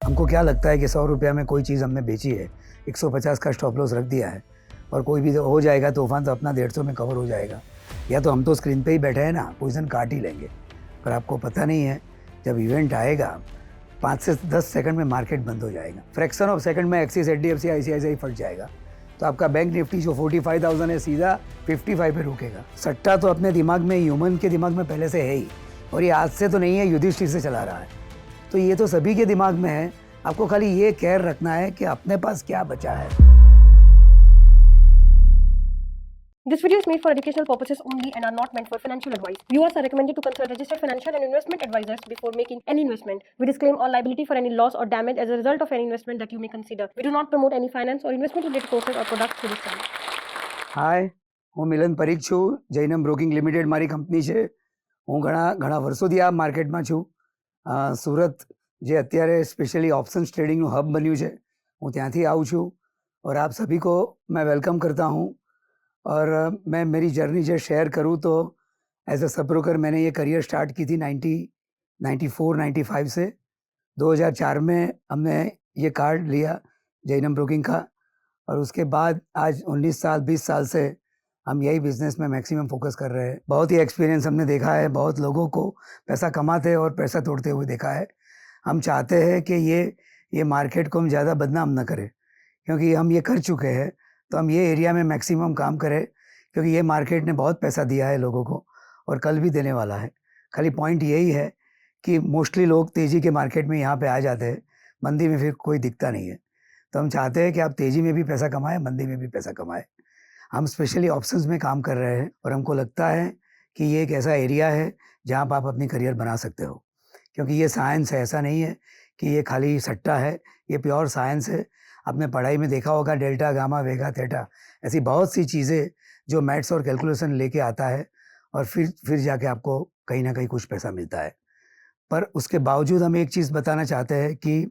हमको क्या लगता है कि 100 रुपया में कोई चीज़ हमने बेची है, 150 का स्टॉप लॉस रख दिया है और कोई भी हो जाएगा तूफान तो अपना 150 में कवर हो जाएगा। या तो हम तो स्क्रीन पे ही बैठे हैं ना, पोजीशन काट ही लेंगे। पर आपको पता नहीं है, जब इवेंट आएगा 5 से 10 सेकंड में मार्केट बंद हो जाएगा। फ्रैक्शन ऑफ सेकंड में एक्सिस, एचडीएफसी, आईसीआईसीआई फट जाएगा। तो आपका बैंक निफ्टी जो 45,000 है सीधा 55 पे रुकेगा। सट्टा तो अपने दिमाग में, ह्यूमन के दिमाग में पहले से है ही, और ये आज से तो नहीं है, युधिष्ठिर से चला रहा है। तो ये तो सभी के दिमाग में है। आपको खाली ये केयर रखना है कि अपने पास क्या बचा है। This video is made for educational purposes only and are not meant for financial advice. Viewers are recommended to consult registered financial and investment advisors before making any investment. We disclaim all liability for any loss or damage as a result of any investment that you may consider. We do not promote any finance or investment related courses or products to this channel. હાય, હું મિલન પરીખ છું. Jainam broking limited મારી company છે. હું ઘણા વર્ષોથી આ માર્કેટમાં છું. સુરત જે અત્યારે સ્પેશિયલી ઓપ્શન્સ ટ્રેડિંગનું હબ બન્યું છે, હું ત્યાંથી આવું છું और आप सभी को मैं वेलकम करता हूँ। और मैं मेरी जर्नी जो शेयर करूँ तो एज अ सब ब्रोकर मैंने ये करियर स्टार्ट की थी 94-95 से। 2004 में हमने ये कार्ड लिया जैनम ब्रोकिंग का, और उसके बाद आज 19 साल 20 साल से हम यही बिज़नेस में मैक्सिमम फोकस कर रहे हैं। बहुत ही एक्सपीरियंस हमने देखा है, बहुत लोगों को पैसा कमाते और पैसा तोड़ते हुए देखा है। हम चाहते हैं कि ये मार्केट को हम ज़्यादा बदनाम न करें, क्योंकि हम ये कर चुके हैं। तो हम ये एरिया में मैक्सिमम काम करें, क्योंकि ये मार्केट ने बहुत पैसा दिया है लोगों को और कल भी देने वाला है। खाली पॉइंट यही है कि मोस्टली लोग तेज़ी के मार्केट में यहाँ पे आ जाते हैं, मंदी में फिर कोई दिखता नहीं है। तो हम चाहते हैं कि आप तेज़ी में भी पैसा कमाएं, मंदी में भी पैसा कमाएं। हम स्पेशली ऑप्शंस में काम कर रहे हैं और हमको लगता है कि ये एक ऐसा एरिया है जहाँ पर आप अपनी करियर बना सकते हो, क्योंकि ये साइंस है। ऐसा नहीं है कि ये खाली सट्टा है, ये प्योर साइंस है। आपने पढ़ाई में देखा होगा डेल्टा, गामा, वेगा, थीटा, ऐसी बहुत सी चीज़ें जो मैथ्स और कैलकुलेशन लेके आता है और फिर जाके आपको कहीं ना कहीं कुछ पैसा मिलता है। पर उसके बावजूद हम एक चीज़ बताना चाहते हैं कि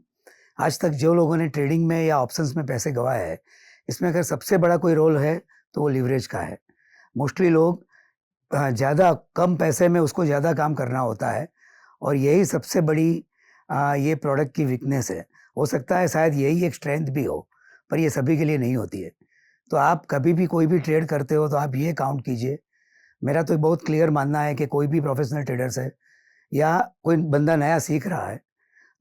आज तक जो लोगों ने ट्रेडिंग में या ऑप्शंस में पैसे गंवाए हैं, इसमें अगर सबसे बड़ा कोई रोल है तो वो लीवरेज का है। मोस्टली लोग ज़्यादा कम पैसे में उसको ज़्यादा काम करना होता है, और यही सबसे बड़ी ये प्रोडक्ट की वीकनेस है। हो सकता है शायद यही एक स्ट्रेंथ भी हो, पर ये सभी के लिए नहीं होती है। तो आप कभी भी कोई भी ट्रेड करते हो तो आप ये काउंट कीजिए। मेरा तो बहुत क्लियर मानना है कि कोई भी प्रोफेशनल ट्रेडर्स है या कोई बंदा नया सीख रहा है,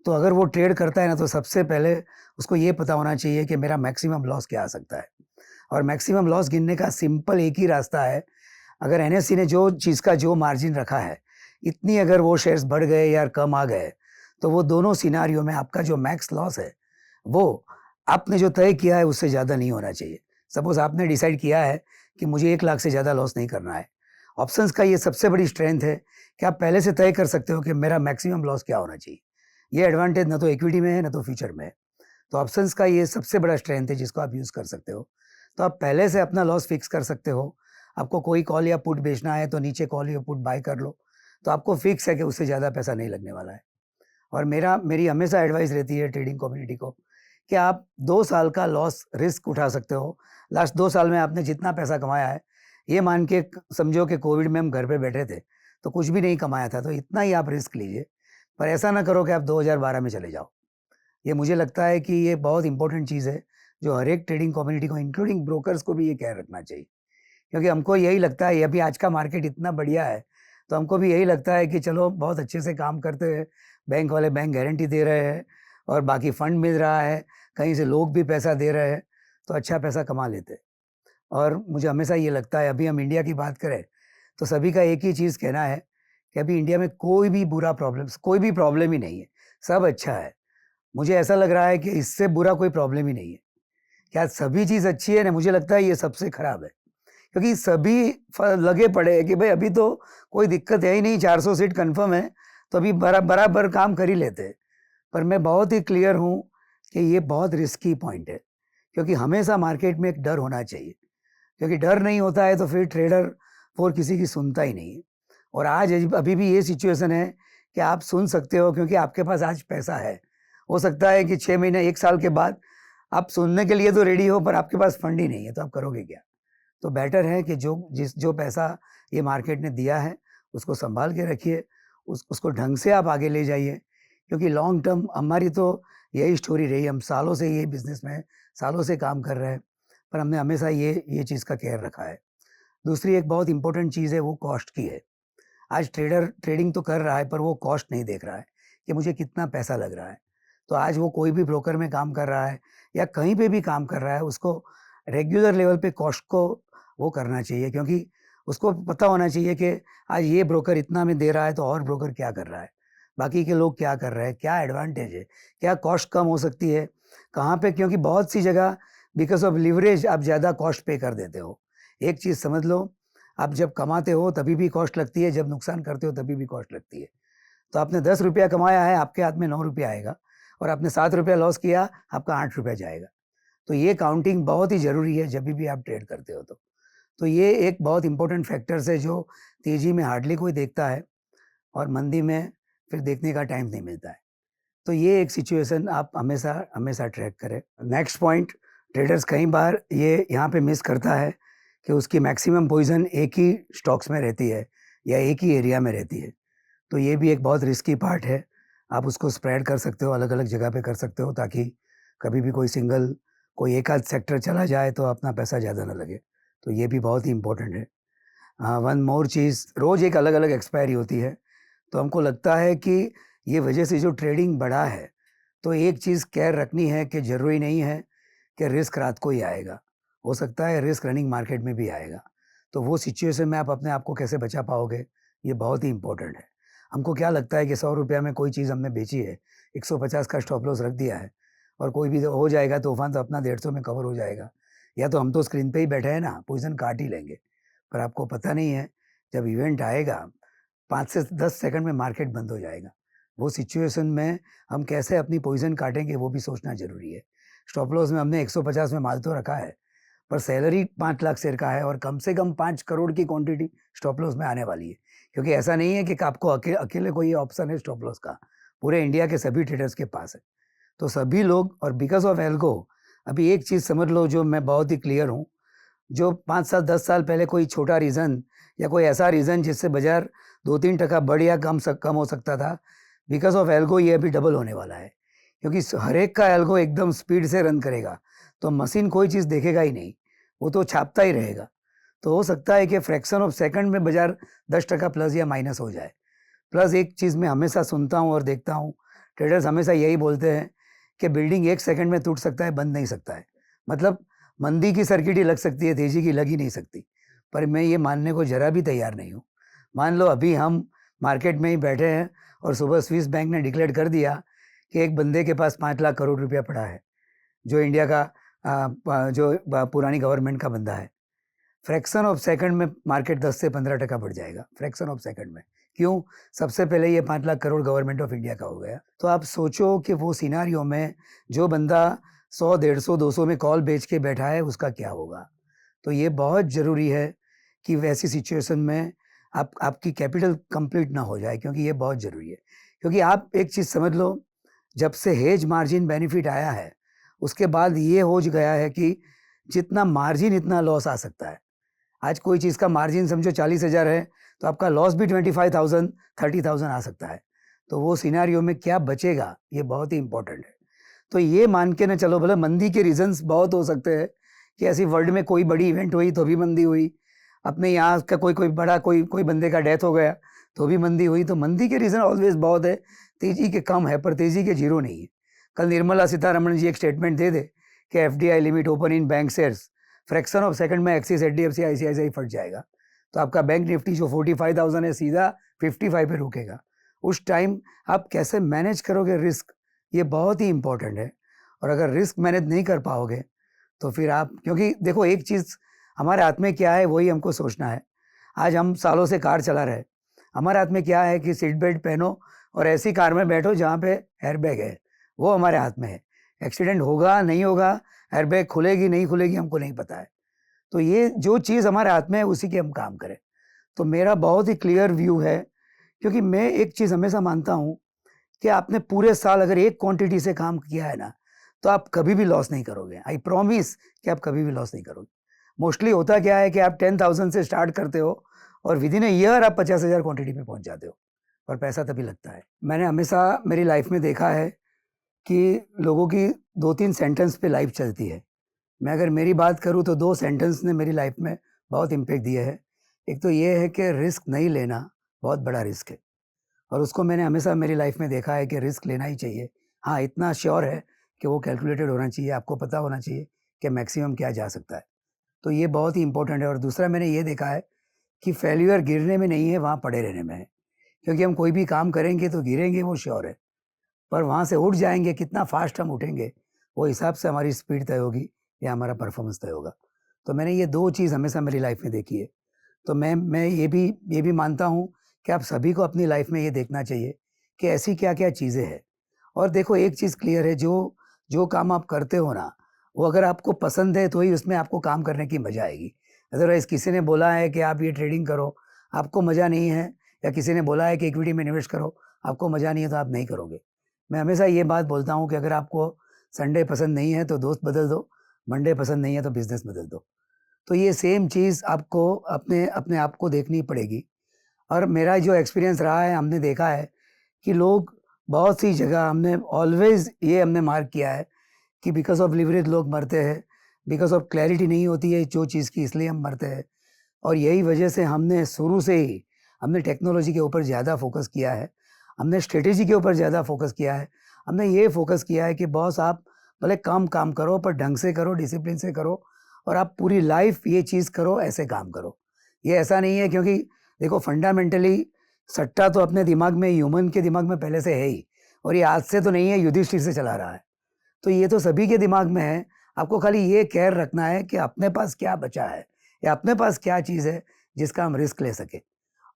तो अगर वो ट्रेड करता है ना, तो सबसे पहले उसको ये पता होना चाहिए कि मेरा मैक्सिमम लॉस क्या आ सकता है। और मैक्सिमम लॉस गिनने का सिंपल एक ही रास्ता है। अगर एनएससी ने जो चीज़ का जो मार्जिन रखा है, इतनी अगर वो शेयर्स बढ़ गए या कम आ गए, तो वो दोनों सिनारियो में आपका जो मैक्स लॉस है वो आपने जो तय किया है उससे ज़्यादा नहीं होना चाहिए। सपोज़ आपने डिसाइड किया है कि मुझे 1 लाख से ज़्यादा लॉस नहीं करना है। ऑप्शंस का ये सबसे बड़ी स्ट्रेंथ है कि आप पहले से तय कर सकते हो कि मेरा मैक्सिमम लॉस क्या होना चाहिए। ये एडवांटेज ना तो इक्विटी में है ना तो फ्यूचर में है। तो ऑप्शंस का ये सबसे बड़ा स्ट्रेंथ है जिसको आप यूज़ कर सकते हो। तो आप पहले से अपना लॉस फिक्स कर सकते हो। आपको कोई कॉल या पुट बेचना है तो नीचे कॉल या पुट बाय कर लो, तो आपको फिक्स है कि उससे ज़्यादा पैसा नहीं लगने वाला है। और मेरी हमेशा एडवाइस रहती है ट्रेडिंग कम्युनिटी को कि आप 2 साल का लॉस रिस्क उठा सकते हो। लास्ट 2 साल में आपने जितना पैसा कमाया है, ये मान के समझो कि कोविड में हम घर पे बैठे थे तो कुछ भी नहीं कमाया था, तो इतना ही आप रिस्क लीजिए। पर ऐसा ना करो कि आप 2012 में चले जाओ। ये मुझे लगता है कि ये बहुत इंपॉर्टेंट चीज़ है जो हर एक ट्रेडिंग कम्युनिटी को, इंक्लूडिंग ब्रोकर्स को भी ये केयर रखना चाहिए। क्योंकि हमको यही लगता है, ये अभी आज का मार्केट इतना बढ़िया है, तो हमको भी यही लगता है कि चलो बहुत अच्छे से काम करते हैं, बैंक वाले बैंक गारंटी दे रहे हैं और बाकी फंड मिल रहा है, कहीं से लोग भी पैसा दे रहे हैं, तो अच्छा पैसा कमा लेते हैं। और मुझे हमेशा ये लगता है, अभी हम इंडिया की बात करें तो सभी का एक ही चीज़ कहना है कि अभी इंडिया में कोई भी प्रॉब्लम ही नहीं है, सब अच्छा है। मुझे ऐसा लग रहा है कि इससे बुरा कोई प्रॉब्लम ही नहीं है। क्या सभी चीज़ अच्छी है ना? मुझे लगता है ये सबसे खराब है, क्योंकि सभी लगे पड़े हैं कि भाई अभी तो कोई दिक्कत है ही नहीं, 400 सीट कंफर्म है, तो अभी बराबर काम कर ही लेते हैं। पर मैं बहुत ही क्लियर हूँ कि ये बहुत रिस्की पॉइंट है, क्योंकि हमेशा मार्केट में एक डर होना चाहिए, क्योंकि डर नहीं होता है तो फिर ट्रेडर और किसी की सुनता ही नहीं है। और आज अभी भी ये सिचुएशन है कि आप सुन सकते हो, क्योंकि आपके पास आज पैसा है। हो सकता है कि 6 महीने 1 साल के बाद आप सुनने के लिए तो रेडी हो, पर आपके पास फंड ही नहीं है, तो आप करोगे क्या? तो बेटर है कि जो पैसा ये मार्केट ने दिया है उसको संभाल के रखिए, उसको ढंग से आप आगे ले जाइए, क्योंकि लॉन्ग टर्म हमारी तो यही स्टोरी रही, हम सालों से ये बिज़नेस में सालों से काम कर रहे हैं, पर हमने हमेशा ये चीज़ का केयर रखा है। दूसरी एक बहुत इम्पोर्टेंट चीज़ है वो कॉस्ट की है। आज ट्रेडर ट्रेडिंग तो कर रहा है पर वो कॉस्ट नहीं देख रहा है कि मुझे कितना पैसा लग रहा है। तो आज वो कोई भी ब्रोकर में काम कर रहा है या कहीं पे भी काम कर रहा है, उसको रेगुलर लेवल पे कॉस्ट को वो करना चाहिए, क्योंकि उसको पता होना चाहिए कि आज ये ब्रोकर इतना में दे रहा है तो और ब्रोकर क्या कर रहा है, बाकी के लोग क्या कर रहे हैं, क्या एडवांटेज है, क्या कॉस्ट कम हो सकती है, कहाँ पे, क्योंकि बहुत सी जगह बिकॉज़ ऑफ लिवरेज आप ज़्यादा कॉस्ट पे कर देते हो। एक चीज़ समझ लो, आप जब कमाते हो तभी भी कॉस्ट लगती है, जब नुकसान करते हो तभी भी कॉस्ट लगती है। तो आपने 10 रुपया कमाया है, आपके हाथ में 9 रुपया आएगा, और आपने 7 रुपया लॉस किया, आपका 8 रुपया जाएगा। तो ये काउंटिंग बहुत ही ज़रूरी है जब भी आप ट्रेड करते हो तो। तो ये एक बहुत इम्पोर्टेंट फैक्टर्स है जो तेज़ी में हार्डली कोई देखता है और मंदी में फिर देखने का टाइम नहीं मिलता है। तो ये एक सिचुएशन आप हमेशा हमेशा ट्रैक करें। नेक्स्ट पॉइंट, ट्रेडर्स कई बार ये यहाँ पे मिस करता है कि उसकी मैक्सिमम पोजीशन एक ही स्टॉक्स में रहती है या एक ही एरिया में रहती है। तो ये भी एक बहुत रिस्की पार्ट है। आप उसको स्प्रेड कर सकते हो, अलग-अलग जगह पे कर सकते हो, ताकि कभी भी कोई एक आध सेक्टर चला जाए तो अपना पैसा ज़्यादा ना लगे। तो ये भी बहुत ही इम्पोर्टेंट है। वन मोर चीज़, रोज़ एक अलग-अलग एक्सपायरी होती है, तो हमको लगता है कि ये वजह से जो ट्रेडिंग बढ़ा है, तो एक चीज़ केयर रखनी है कि ज़रूरी नहीं है कि रिस्क रात को ही आएगा। हो सकता है रिस्क रनिंग मार्केट में भी आएगा। तो वो सिचुएशन में आप अपने आप को कैसे बचा पाओगे, ये बहुत ही इम्पोर्टेंट है। हमको क्या लगता है कि ₹100 में कोई चीज़ हमने बेची है, 150 का स्टॉप लॉस रख दिया है और कोई भी हो जाएगा तूफ़ान तो अपना 150 में कवर हो जाएगा। या तो हम तो स्क्रीन पे ही बैठे हैं ना, पोज़ीशन काट ही लेंगे। पर आपको पता नहीं है, जब इवेंट आएगा 5 से 10 सेकंड में मार्केट बंद हो जाएगा। वो सिचुएशन में हम कैसे अपनी पोज़ीशन काटेंगे वो भी सोचना ज़रूरी है। स्टॉप लॉस में हमने 150 में माल तो रखा है, पर सैलरी 5 लाख शेयर का है और कम से कम 5 करोड़ की क्वांटिटी स्टॉप लॉस में आने वाली है। क्योंकि ऐसा नहीं है कि आपको अकेले कोई ऑप्शन है स्टॉप लॉस का, पूरे इंडिया के सभी ट्रेडर्स के पास है। तो सभी लोग, और बिकॉज़ ऑफ एल्गो, अभी एक चीज़ समझ लो जो मैं बहुत ही क्लियर हूँ, जो 5 साल 10 साल पहले कोई छोटा रीज़न या कोई ऐसा रीज़न जिससे बाज़ार 2-3% बढ़ या कम हो सकता था, बिकॉज़ ऑफ एल्गो ये अभी डबल होने वाला है। क्योंकि हर एक का एल्गो एकदम स्पीड से रन करेगा, तो मशीन कोई चीज़ देखेगा ही नहीं, वो तो छापता ही रहेगा। तो हो सकता है कि फ्रैक्शन ऑफ सेकंड में बाज़ार 10% प्लस या माइनस हो जाए। प्लस एक चीज़ मैं हमेशा सुनता हूँ और देखता हूँ, ट्रेडर्स हमेशा यही बोलते हैं कि बिल्डिंग 1 सेकंड में टूट सकता है, बन नहीं सकता है। मतलब मंदी की सर्किट ही लग सकती है, तेज़ी की लग ही नहीं सकती। पर मैं ये मानने को ज़रा भी तैयार नहीं हूँ। मान लो अभी हम मार्केट में ही बैठे हैं और सुबह स्विस बैंक ने डिक्लेयर कर दिया कि एक बंदे के पास 5 लाख करोड़ रुपया पड़ा है, जो इंडिया का पुरानी गवर्नमेंट का बंदा है। फ्रैक्शन ऑफ सेकंड में मार्केट 10 से 15% बढ़ जाएगा, फ्रैक्शन ऑफ सेकंड में। क्यों? सबसे पहले ये 5 lakh crore government of India का हो गया। तो आप सोचो कि वो सिनेरियो में जो बंदा 100, 150, 200 में कॉल बेच के बैठा है, उसका क्या होगा? तो ये बहुत ज़रूरी है कि वैसी सिचुएशन में आपकी कैपिटल कंप्लीट ना हो जाए, क्योंकि ये बहुत ज़रूरी है। क्योंकि आप एक चीज़ समझ लो, जब से हेज मार्जिन बेनिफिट आया है, उसके बाद ये हो गया है कि जितना मार्जिन इतना लॉस आ सकता है। आज कोई चीज़ का मार्जिन समझो 40,000 है, तो आपका लॉस भी 25,000, 30,000 आ सकता है। तो वो सिनेरियो में क्या बचेगा, ये बहुत ही इंपॉर्टेंट है। तो ये मान के ना चलो, भले मंदी के रीज़न्स बहुत हो सकते हैं कि ऐसी वर्ल्ड में कोई बड़ी इवेंट हुई तो भी मंदी हुई, अपने यहाँ का कोई बड़ा कोई बंदे का डेथ हो गया तो भी मंदी हुई। तो मंदी के रीज़न ऑलवेज़ बहुत है, तेज़ी के कम है पर तेज़ी के ज़ीरो नहीं है। कल निर्मला सीतारमण जी एक स्टेटमेंट दे दे कि FDI limit open in bank shares, fraction of second में एक्सिस, एचडीएफसी, आईसीआईसीआई फट जाएगा। तो आपका बैंक निफ्टी जो 45,000 है सीधा 55 पे रुकेगा। उस टाइम आप कैसे मैनेज करोगे रिस्क, ये बहुत ही इंपॉर्टेंट है। और अगर रिस्क मैनेज नहीं कर पाओगे तो फिर आप, क्योंकि देखो एक चीज़ हमारे हाथ में क्या है वही हमको सोचना है। आज हम सालों से कार चला रहे, हमारे हाथ में क्या है कि सीट बेल्ट पहनो और ऐसी कार में बैठो जहाँ पे एयरबैग है, वो हमारे हाथ में है। एक्सीडेंट होगा नहीं होगा, एयरबैग खुलेगी नहीं खुलेगी हमको नहीं पता है। तो ये जो चीज़ हमारे हाथ में है उसी के हम काम करें। तो मेरा बहुत ही क्लियर व्यू है, क्योंकि मैं एक चीज़ हमेशा मानता हूँ कि आपने पूरे साल अगर एक क्वांटिटी से काम किया है ना, तो आप कभी भी लॉस नहीं करोगे। आई प्रॉमिस कि आप कभी भी लॉस नहीं करोगे। मोस्टली होता क्या है कि आप 10,000 से स्टार्ट करते हो और विदिन अ ईयर आप 50,000 क्वांटिटी पे पहुंच जाते हो। और पैसा तभी लगता है। मैंने हमेशा मेरी लाइफ में देखा है कि लोगों की 2-3 सेंटेंस पे लाइफ चलती है। मैं अगर मेरी बात करूँ तो 2 सेंटेंस ने मेरी लाइफ में बहुत इम्पैक्ट दिया है। एक तो ये है कि रिस्क नहीं लेना बहुत बड़ा रिस्क है, और उसको मैंने हमेशा मेरी लाइफ में देखा है कि रिस्क लेना ही चाहिए। हाँ, इतना श्योर है कि वो कैलकुलेटेड होना चाहिए, आपको पता होना चाहिए कि मैक्सिमम क्या जा सकता है। तो ये बहुत ही इम्पोर्टेंट है। और दूसरा मैंने ये देखा है कि फेल्यूर गिरने में नहीं है, वहाँ पड़े रहने में है। क्योंकि हम कोई भी काम करेंगे तो गिरेंगे, वो श्योर है, पर वहाँ से उठ जाएँगे, कितना फ़ास्ट हम उठेंगे, वो हिसाब से हमारी स्पीड तय होगी या हमारा परफ़ॉर्मेंस तय होगा। तो मैंने ये 2 चीज़ हमेशा मेरी लाइफ़ में देखी है। तो मैं ये भी मानता हूँ कि आप सभी को अपनी लाइफ़ में ये देखना चाहिए कि ऐसी क्या-क्या चीज़ें हैं। और देखो, एक चीज़ क्लियर है, जो काम आप करते हो ना, वो अगर आपको पसंद है तो ही उसमें आपको काम करने की मज़ा आएगी। अदरवाइज़ किसी ने बोला है कि आप ये ट्रेडिंग करो, आपको मज़ा नहीं है, या किसी ने बोला है कि इक्विटी में इन्वेस्ट करो, आपको मज़ा नहीं है तो आप नहीं करोगे। मैं हमेशा ये बात बोलता हूँ कि अगर आपको संडे पसंद नहीं है तो दोस्त बदल दो, मंडे पसंद नहीं है तो बिज़नेस बदल दो। तो ये सेम चीज़ आपको अपने अपने आप को देखनी पड़ेगी। और मेरा जो एक्सपीरियंस रहा है, हमने देखा है कि लोग बहुत सी जगह, हमने मार्क किया है कि बिकॉज़ ऑफ लिवरेज लोग मरते हैं, बिकॉज़ ऑफ क्लैरिटी नहीं होती है जो चीज़ की, इसलिए हम मरते हैं। और यही वजह से हमने शुरू से ही हमने टेक्नोलॉजी के ऊपर ज़्यादा फ़ोकस किया है, हमने स्ट्रैटेजी के ऊपर ज़्यादा फ़ोकस किया है। हमने ये फ़ोकस किया है कि बॉस, आप भले कम काम करो पर ढंग से करो, डिसिप्लिन से करो, और आप पूरी लाइफ़ ये चीज़ करो, ऐसे काम करो। ये ऐसा नहीं है, क्योंकि देखो फंडामेंटली सट्टा तो अपने दिमाग में, ह्यूमन के दिमाग में पहले से है ही, और ये आज से तो नहीं है, युधिष्ठिर से चला रहा है। तो ये तो सभी के दिमाग में है। आपको खाली ये केयर रखना है कि अपने पास क्या बचा है, या अपने पास क्या चीज़ है जिसका हम रिस्क ले सकें।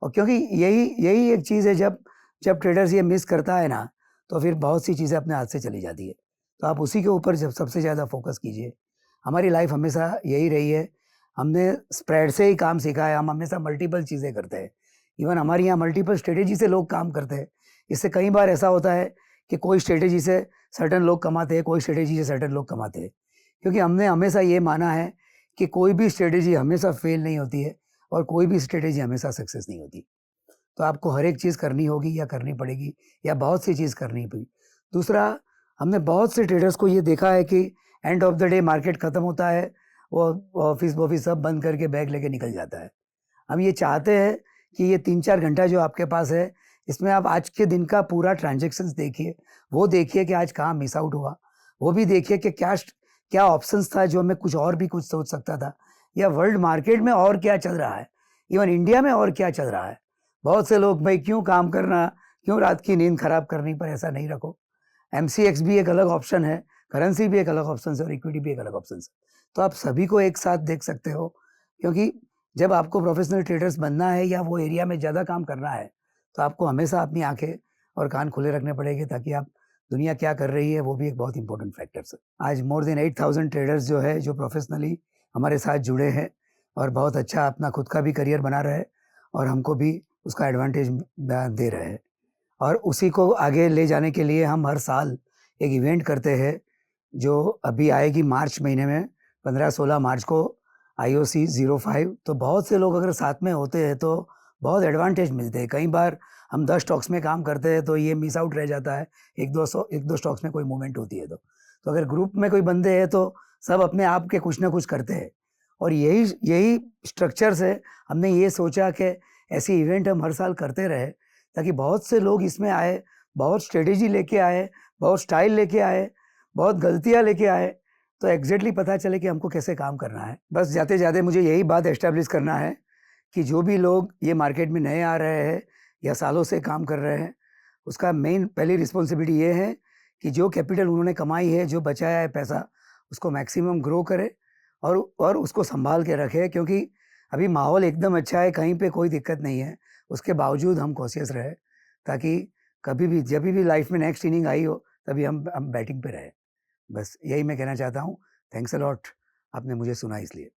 और क्योंकि यही यही एक चीज़ है, जब जब ट्रेडर्स ये मिस करता है ना, तो फिर बहुत सी चीज़ें अपने हाथ से चली जाती है। तो आप उसी के ऊपर जब सबसे ज़्यादा फ़ोकस कीजिए। हमारी लाइफ हमेशा यही रही है, हमने स्प्रेड से ही काम सीखा है, हम हमेशा मल्टीपल चीज़ें करते हैं। इवन हमारे यहाँ मल्टीपल स्ट्रेटेजी से लोग काम करते हैं। इससे कई बार ऐसा होता है कि कोई स्ट्रेटेजी से सर्टेन लोग कमाते हैं, कोई स्ट्रेटेजी से सर्टेन लोग कमाते हैं। क्योंकि हमने हमेशा ये माना है कि कोई भी स्ट्रेटेजी हमेशा फेल नहीं होती है, और कोई भी स्ट्रेटेजी हमेशा सक्सेस नहीं होती। तो आपको हर एक चीज़ करनी होगी, या करनी पड़ेगी, या बहुत सी चीज़ करनी पड़ी। दूसरा, हमने बहुत से ट्रेडर्स को ये देखा है कि end of the day market ख़त्म होता है, वो ऑफ़िस-वॉफ़िस सब बंद करके बैग लेके निकल जाता है। हम ये चाहते हैं कि ये 3-4 घंटा जो आपके पास है, इसमें आप आज के दिन का पूरा ट्रांज़ैक्शंस देखिए। वो देखिए कि आज कहाँ मिस आउट हुआ। वो भी देखिए कि क्या ऑप्शंस था जो मैं कुछ और भी कुछ सोच सकता था, या वर्ल्ड मार्केट में और क्या चल रहा है, इवन इंडिया में और क्या चल रहा है। बहुत से लोग, भाई क्यों काम करना, क्यों रात की नींद खराब करनी, पर ऐसा नहीं रखो। एमसीएक्स भी एक अलग ऑप्शन है, करेंसी भी एक अलग ऑप्शन है, और इक्विटी भी एक अलग ऑप्शन है। तो आप सभी को एक साथ देख सकते हो, क्योंकि जब आपको प्रोफेशनल ट्रेडर्स बनना है या वो एरिया में ज़्यादा काम करना है, तो आपको हमेशा अपनी आंखें और कान खुले रखने पड़ेंगे, ताकि आप दुनिया क्या कर रही है वो भी एक बहुत इंपॉर्टेंट फैक्टर्स है। आज मोर देन 8000 ट्रेडर्स जो है, जो प्रोफेशनली हमारे साथ जुड़े हैं, और बहुत अच्छा अपना खुद का भी करियर बना रहे हैं, और हमको भी उसका एडवांटेज दे रहे हैं। और उसी को आगे ले जाने के लिए हम हर साल एक इवेंट करते हैं, जो अभी आएगी मार्च महीने में, 15-16 मार्च को, IOC 05। तो बहुत से लोग अगर साथ में होते हैं तो बहुत एडवांटेज मिलते हैं। कई बार हम 10 स्टॉक्स में काम करते हैं तो ये मिस आउट रह जाता है, 1-2 स्टॉक्स में कोई मूवमेंट होती है तो अगर ग्रुप में कोई बंदे हैं तो सब अपने आप के कुछ ना कुछ करते हैं। और यही यही स्ट्रक्चर से हमने ये सोचा कि ऐसी इवेंट हम हर साल करते रहे, ताकि बहुत से लोग इसमें आए, बहुत स्ट्रेटेजी लेके आए, बहुत स्टाइल लेके आए, बहुत गलतियाँ लेके आए, तो एग्जैक्टली पता चले कि हमको कैसे काम करना है। बस जाते-जाते मुझे यही बात एस्टैब्लिश करना है कि जो भी लोग ये मार्केट में नए आ रहे हैं या सालों से काम कर रहे हैं, उसका मेन पहली रिस्पॉन्सिबिलिटी ये है कि जो कैपिटल उन्होंने कमाई है, जो बचाया है पैसा, उसको मैक्सिमम ग्रो करे, और उसको सँभाल के रखे, क्योंकि अभी माहौल एकदम अच्छा है, कहीं पे कोई दिक्कत नहीं है। उसके बावजूद हम कॉशियस रहे, ताकि कभी भी, जभी भी लाइफ़ में नेक्स्ट इनिंग आई हो, तभी हम बैटिंग पे रहें। बस यही मैं कहना चाहता हूँ। थैंक्स अ लॉट, आपने मुझे सुना इसलिए।